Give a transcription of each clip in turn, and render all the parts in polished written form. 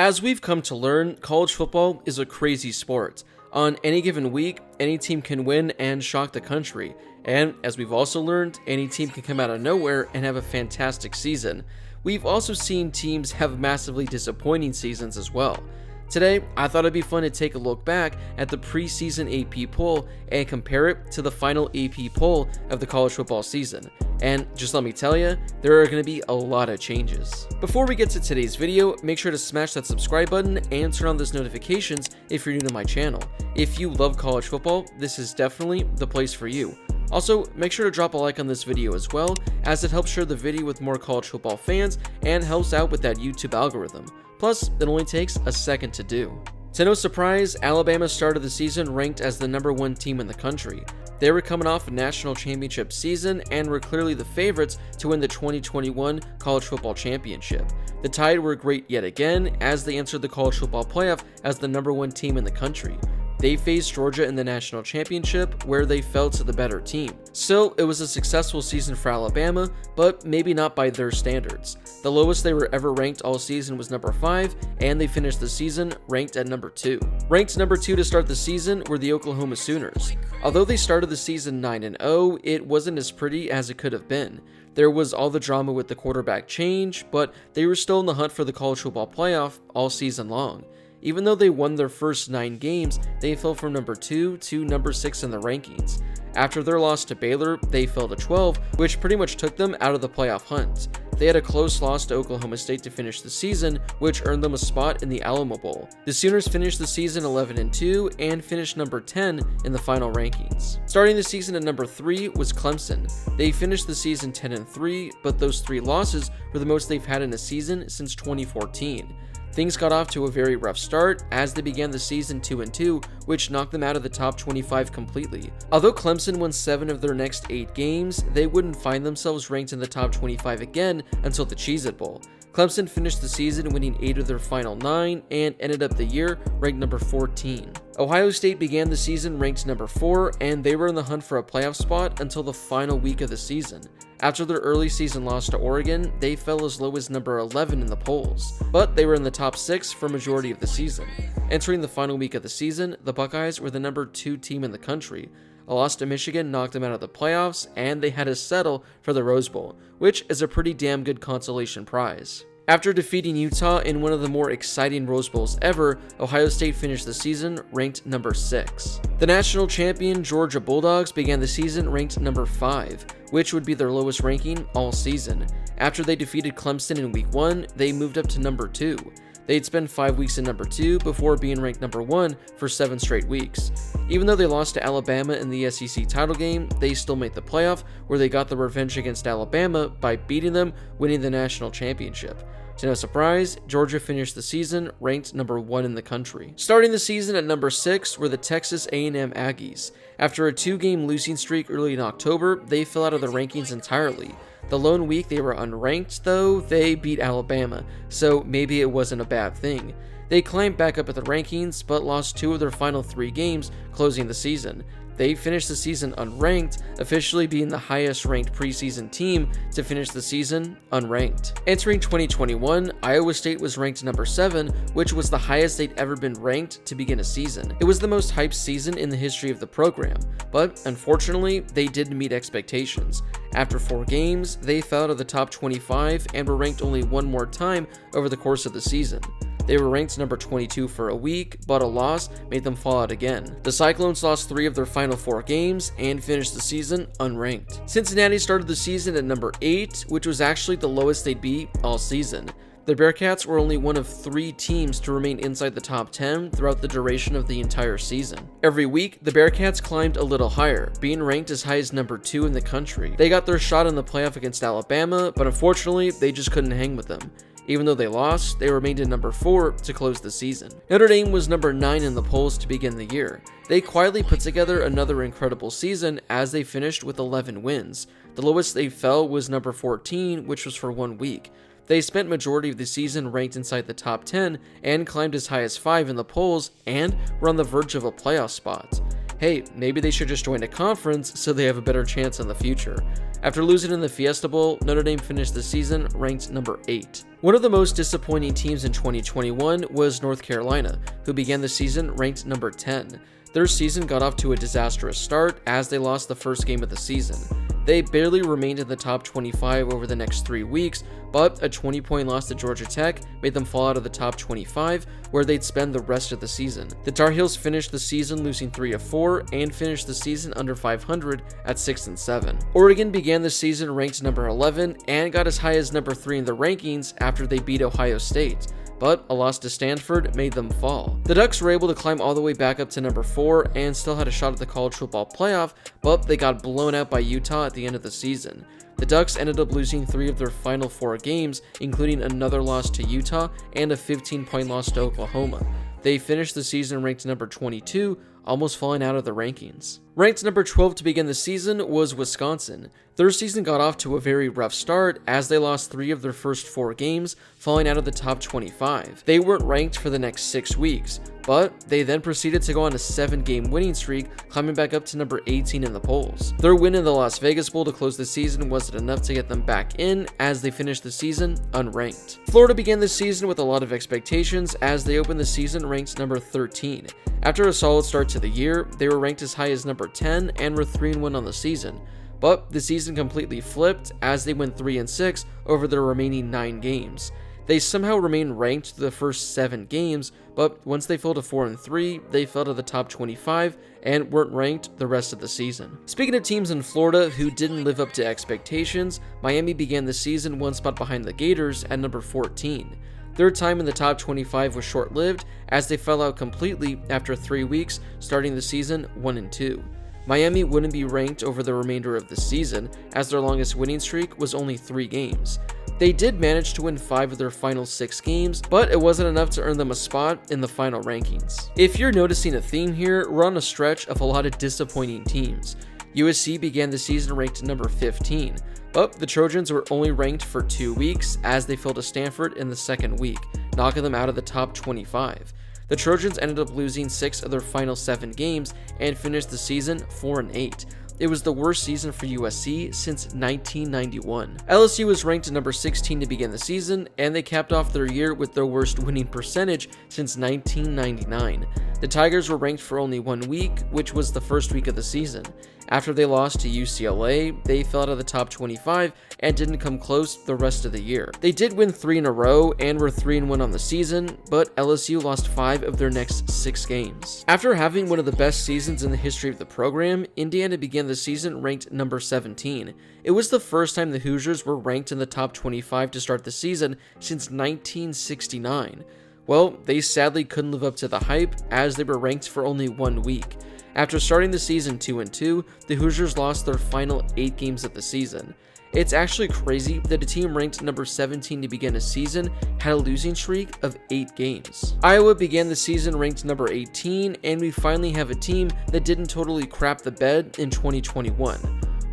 As we've come to learn, college football is a crazy sport. On any given week, any team can win and shock the country. And as we've also learned, any team can come out of nowhere and have a fantastic season. We've also seen teams have massively disappointing seasons as well. Today, I thought it'd be fun to take a look back at the preseason AP poll and compare it to the final AP poll of the college football season. And just let me tell you, there are going to be a lot of changes. Before we get to today's video, make sure to smash that subscribe button and turn on those notifications if you're new to my channel. If you love college football, this is definitely the place for you. Also, make sure to drop a like on this video as well, as it helps share the video with more college football fans and helps out with that YouTube algorithm. Plus, it only takes a second to do. To no surprise, Alabama started the season ranked as the #1 team in the country. They were coming off a national championship season and were clearly the favorites to win the 2021 college football championship. The Tide were great yet again as they entered the college football playoff as the #1 team in the country. They faced Georgia in the national championship, where they fell to the better team. Still, it was a successful season for Alabama, but maybe not by their standards. The lowest they were ever ranked all season was number 5, and they finished the season ranked at number 2. Ranked number 2 to start the season were the Oklahoma Sooners. Although they started the season 9-0, it wasn't as pretty as it could have been. There was all the drama with the quarterback change, but they were still in the hunt for the college football playoff all season long. Even though they won their first 9 games, they fell from number 2 to number 6 in the rankings. After their loss to Baylor, they fell to 12, which pretty much took them out of the playoff hunt. They had a close loss to Oklahoma State to finish the season, which earned them a spot in the Alamo Bowl. The Sooners finished the season 11-2 and finished number 10 in the final rankings. Starting the season at number 3 was Clemson. They finished the season 10-3, but those 3 losses were the most they've had in a season since 2014. Things got off to a very rough start as they began the season 2-2, which knocked them out of the top 25 completely. Although Clemson won 7 of their next 8 games, they wouldn't find themselves ranked in the top 25 again until the Cheez-It Bowl. Clemson finished the season winning 8 of their final 9 and ended up the year ranked number 14. Ohio State began the season ranked number 4, and they were in the hunt for a playoff spot until the final week of the season. After their early season loss to Oregon, they fell as low as number 11 in the polls, but they were in the top 6 for majority of the season. Entering the final week of the season, the Buckeyes were the number 2 team in the country. A loss to Michigan knocked them out of the playoffs, and they had to settle for the Rose Bowl, which is a pretty damn good consolation prize. After defeating Utah in one of the more exciting Rose Bowls ever, Ohio State finished the season ranked number 6. The national champion Georgia Bulldogs began the season ranked number 5, which would be their lowest ranking all season. After they defeated Clemson in week 1, they moved up to number 2. They'd spend 5 weeks in number 2 before being ranked number 1 for 7 straight weeks. Even though they lost to Alabama in the SEC title game, they still made the playoff, where they got the revenge against Alabama by beating them, winning the national championship. To no surprise, Georgia finished the season ranked number 1 in the country. Starting the season at number 6 were the Texas A&M Aggies. After a 2-game losing streak early in October, they fell out of the rankings entirely. The lone week they were unranked, though, they beat Alabama, so maybe it wasn't a bad thing. They climbed back up at the rankings, but lost 2 of their final 3 games, closing the season. They finished the season unranked, officially being the highest ranked preseason team to finish the season unranked. Entering 2021, Iowa State was ranked number 7, which was the highest they'd ever been ranked to begin a season. It was the most hyped season in the history of the program, but unfortunately, they didn't meet expectations. After 4 games, they fell out of the top 25 and were ranked only 1 more time over the course of the season. They were ranked number 22 for a week, but a loss made them fall out again. The Cyclones lost 3 of their final 4 games and finished the season unranked. Cincinnati started the season at number 8, which was actually the lowest they'd be all season. The Bearcats were only one of 3 teams to remain inside the top 10 throughout the duration of the entire season. Every week, the Bearcats climbed a little higher, being ranked as high as number 2 in the country. They got their shot in the playoff against Alabama, but unfortunately, they just couldn't hang with them. Even though they lost, they remained in number 4 to close the season. Notre Dame was number 9 in the polls to begin the year. They quietly put together another incredible season as they finished with 11 wins. The lowest they fell was number 14, which was for 1 week. They spent majority of the season ranked inside the top 10 and climbed as high as 5 in the polls and were on the verge of a playoff spot. Hey, maybe they should just join a conference so they have a better chance in the future. After losing in the Fiesta Bowl, Notre Dame finished the season ranked number 8. One of the most disappointing teams in 2021 was North Carolina, who began the season ranked number 10. Their season got off to a disastrous start as they lost the first game of the season. They barely remained in the top 25 over the next 3 weeks, but a 20-point loss to Georgia Tech made them fall out of the top 25, where they'd spend the rest of the season. The Tar Heels finished the season losing 3 of 4 and finished the season under 500 at 6-7. Oregon began the season ranked number 11 and got as high as number 3 in the rankings after they beat Ohio State, but a loss to Stanford made them fall. The Ducks were able to climb all the way back up to number 4 and still had a shot at the college football playoff, but they got blown out by Utah at the end of the season. The Ducks ended up losing 3 of their final 4 games, including another loss to Utah and a 15-point loss to Oklahoma. They finished the season ranked number 22, almost falling out of the rankings. Ranked number 12 to begin the season was Wisconsin. Their season got off to a very rough start as they lost 3 of their first 4 games, falling out of the top 25. They weren't ranked for the next 6 weeks, but they then proceeded to go on a 7-game winning streak, climbing back up to number 18 in the polls. Their win in the Las Vegas Bowl to close the season wasn't enough to get them back in as they finished the season unranked. Florida began the season with a lot of expectations as they opened the season ranked number 13. After a solid start to the year, they were ranked as high as number 10 and were 3-1 on the season. But the season completely flipped as they went 3-6 over their remaining 9 games. They somehow remained ranked through the first 7 games, but once they fell to 4-3, they fell to the top 25 and weren't ranked the rest of the season. Speaking of teams in Florida who didn't live up to expectations, Miami began the season 1 spot behind the Gators at number 14. Their time in the top 25 was short-lived as they fell out completely after 3 weeks, starting the season 1-2. Miami wouldn't be ranked over the remainder of the season as their longest winning streak was only 3 games. They did manage to win 5 of their final 6 games, but it wasn't enough to earn them a spot in the final rankings. If you're noticing a theme here, we're on a stretch of a lot of disappointing teams. USC began the season ranked number 15, but the Trojans were only ranked for 2 weeks as they fell to Stanford in the second week, knocking them out of the top 25. The Trojans ended up losing 6 of their final 7 games and finished the season 4-8. It was the worst season for USC since 1991. LSU was ranked number 16 to begin the season, and they capped off their year with their worst winning percentage since 1999. The Tigers were ranked for only 1 week, which was the first week of the season. After they lost to UCLA, they fell out of the top 25 and didn't come close the rest of the year. They did win 3 in a row and were 3-1 on the season, but LSU lost 5 of their next 6 games. After having one of the best seasons in the history of the program, Indiana began the season ranked number 17. It was the first time the Hoosiers were ranked in the top 25 to start the season since 1969. Well, they sadly couldn't live up to the hype as they were ranked for only 1 week. After starting the season 2-2, the Hoosiers lost their final 8 games of the season. It's actually crazy that a team ranked number 17 to begin a season had a losing streak of 8 games. Iowa began the season ranked number 18, and we finally have a team that didn't totally crap the bed in 2021.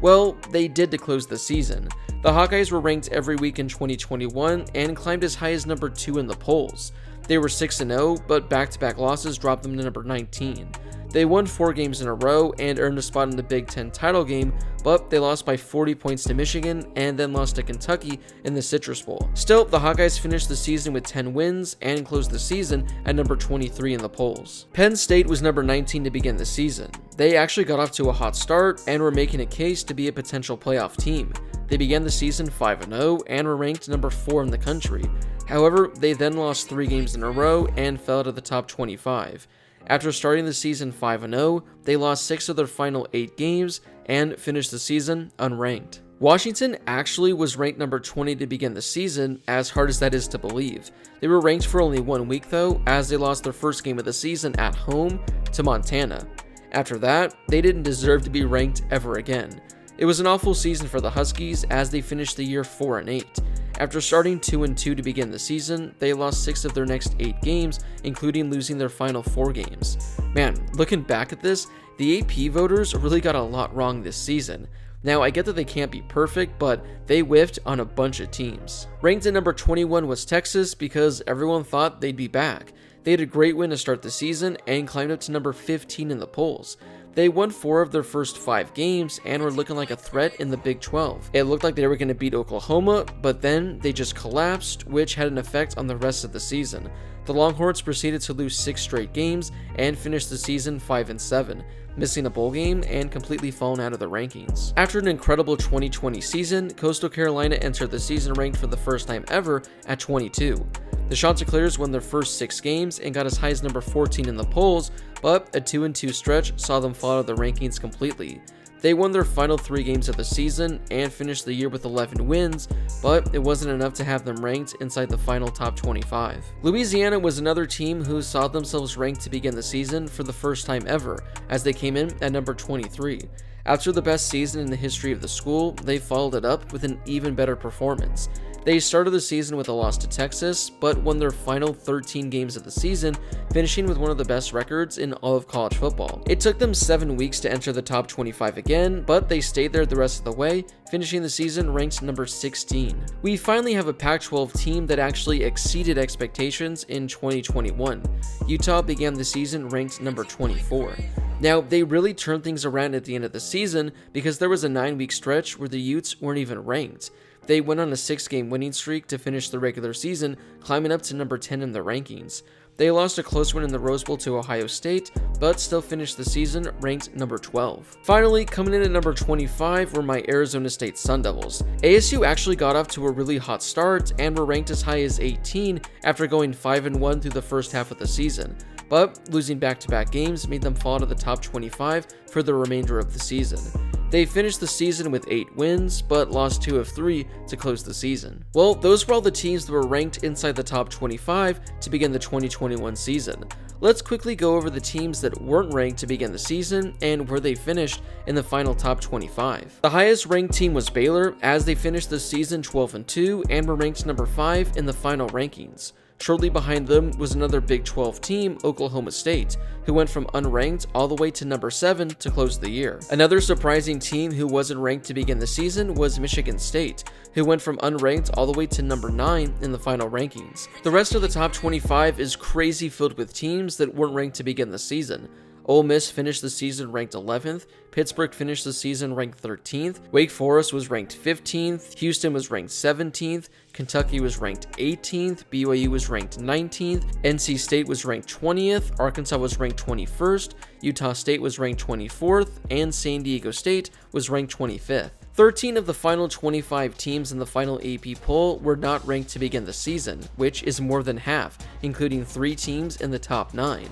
Well, they did to close the season. The Hawkeyes were ranked every week in 2021 and climbed as high as number 2 in the polls. They were 6-0, but back-to-back losses dropped them to number 19. They won 4 games in a row and earned a spot in the Big Ten title game, but they lost by 40 points to Michigan and then lost to Kentucky in the Citrus Bowl. Still, the Hawkeyes finished the season with 10 wins and closed the season at number 23 in the polls. Penn State was number 19 to begin the season. They actually got off to a hot start and were making a case to be a potential playoff team. They began the season 5-0 and were ranked number 4 in the country. However, they then lost 3 games in a row and fell to the top 25. After starting the season 5-0, they lost 6 of their final 8 games and finished the season unranked. Washington actually was ranked number 20 to begin the season, as hard as that is to believe. They were ranked for only 1 week though, as they lost their first game of the season at home to Montana. After that, they didn't deserve to be ranked ever again. It was an awful season for the Huskies as they finished the year 4-8. After starting 2-2 to begin the season, they lost 6 of their next 8 games, including losing their final 4 games. Man, looking back at this, the AP voters really got a lot wrong this season. Now, I get that they can't be perfect, but they whiffed on a bunch of teams. Ranked at number 21 was Texas because everyone thought they'd be back. They had a great win to start the season and climbed up to number 15 in the polls. They won 4 of their first 5 games and were looking like a threat in the Big 12. It looked like they were going to beat Oklahoma, but then they just collapsed, which had an effect on the rest of the season. The Longhorns proceeded to lose 6 straight games and finished the season 5-7, missing a bowl game and completely falling out of the rankings. After an incredible 2020 season, Coastal Carolina entered the season ranked for the first time ever at 22. The Chanticleers won their first 6 games and got as high as number 14 in the polls, but a 2-2 stretch saw them fall out of the rankings completely. They won their final 3 games of the season and finished the year with 11 wins, but it wasn't enough to have them ranked inside the final top 25. Louisiana was another team who saw themselves ranked to begin the season for the first time ever, as they came in at number 23. After the best season in the history of the school, they followed it up with an even better performance. They started the season with a loss to Texas, but won their final 13 games of the season, finishing with one of the best records in all of college football. It took them 7 weeks to enter the top 25 again, but they stayed there the rest of the way, finishing the season ranked number 16. We finally have a Pac-12 team that actually exceeded expectations in 2021. Utah began the season ranked number 24. Now, they really turned things around at the end of the season because there was a 9-week stretch where the Utes weren't even ranked. They went on a 6-game winning streak to finish the regular season, climbing up to number 10 in the rankings. They lost a close win in the Rose Bowl to Ohio State, but still finished the season ranked number 12. Finally, coming in at number 25 were my Arizona State Sun Devils. ASU actually got off to a really hot start and were ranked as high as 18 after going 5-1 through the first half of the season, but losing back-to-back games made them fall to the top 25 for the remainder of the season. They finished the season with 8 wins, but lost 2 of 3 to close the season. Well, those were all the teams that were ranked inside the top 25 to begin the 2021 season. Let's quickly go over the teams that weren't ranked to begin the season and where they finished in the final top 25. The highest ranked team was Baylor, as they finished the season 12-2 and were ranked number 5 in the final rankings. Shortly behind them was another Big 12 team, Oklahoma State, who went from unranked all the way to number 7 to close the year. Another surprising team who wasn't ranked to begin the season was Michigan State, who went from unranked all the way to number 9 in the final rankings. The rest of the top 25 is crazy filled with teams that weren't ranked to begin the season. Ole Miss finished the season ranked 11th, Pittsburgh finished the season ranked 13th, Wake Forest was ranked 15th, Houston was ranked 17th, Kentucky was ranked 18th, BYU was ranked 19th, NC State was ranked 20th, Arkansas was ranked 21st, Utah State was ranked 24th, and San Diego State was ranked 25th. 13 of the final 25 teams in the final AP poll were not ranked to begin the season, which is more than half, including 3 teams in the top 9.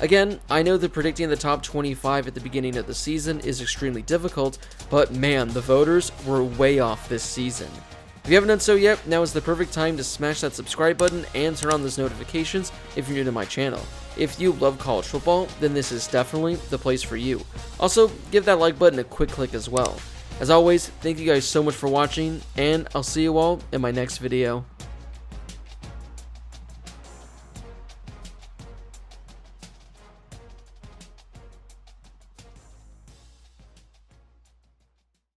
Again, I know that predicting the top 25 at the beginning of the season is extremely difficult, but man, the voters were way off this season. If you haven't done so yet, now is the perfect time to smash that subscribe button and turn on those notifications if you're new to my channel. If you love college football, then this is definitely the place for you. Also, give that like button a quick click as well. As always, thank you guys so much for watching, and I'll see you all in my next video.